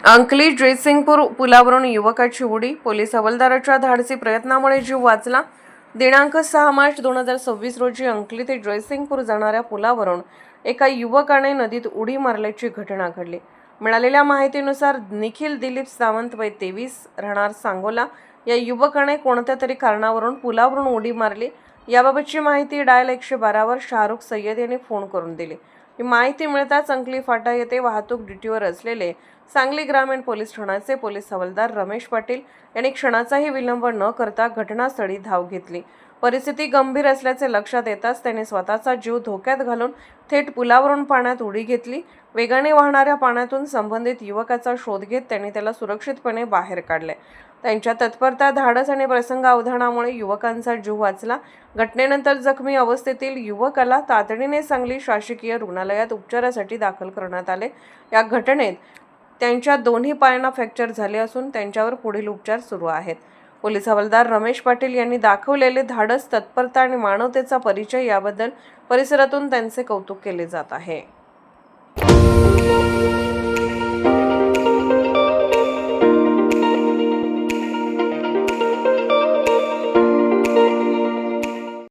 अंकली जयसिंगपूर पुलावरून युवकाची उडी, पोलीस हवालदाराच्या धाडसी प्रयत्नामुळे जीव वाचला। दिनांक 6 मार्च 2026 रोजी अंकली ते जयसिंगपूर जाणाऱ्या पुलावरून एका युवकाने नदीत उडी मारल्याची घटना घडली। मिळालेल्या माहितीनुसार निखिल दिलीप सावंत वय 23 राहणार सांगोला या युवकाने कोणत्या तरी कारणावरून पुलावरून उडी मारली। याबाबतची माहिती डायल 112 वर शाहरुख सय्यद यांनी फोन करून दिली। ही माहिती मिळताच अंकली फाटा येथे वाहतूक ड्युटीवर असलेले सांगली ग्रामीण पोलीस ठाण्याचे पोलीस हवालदार रमेश पाटील यांनी क्षणाचाही विलंब न करता घटनास्थळी धाव घेतली। परिस्थिती गंभीर असल्याचे लक्षात येताच त्यांनी स्वतःचा जीव धोक्यात घालून थेट पुलावरून पाण्यात उडी घेतली। वेगाने वाहणाऱ्या पाण्यातून संबंधित युवकाचा शोध घेत त्यांनी त्याला सुरक्षितपणे बाहेर काढले। त्यांच्या तत्परता, धाडस आणि प्रसंगावधानामुळे युवकांचा जीव वाचला। घटनेनंतर जखमी अवस्थेतील युवकाला तातडीने सांगली शासकीय रुग्णालयात उपचारासाठी दाखल करण्यात आले। या घटनेत त्यांच्या दोन्ही पायांना फ्रॅक्चर झाले असून त्यांच्यावर पुढील उपचार सुरू आहेत। पोलीस हवालदार रमेश पाटील यांनी दाखवलेले धाडस, तत्परता आणि मानवतेचा परिचय याबद्दल परिसरातून त्यांचे कौतुक केले जात आहे।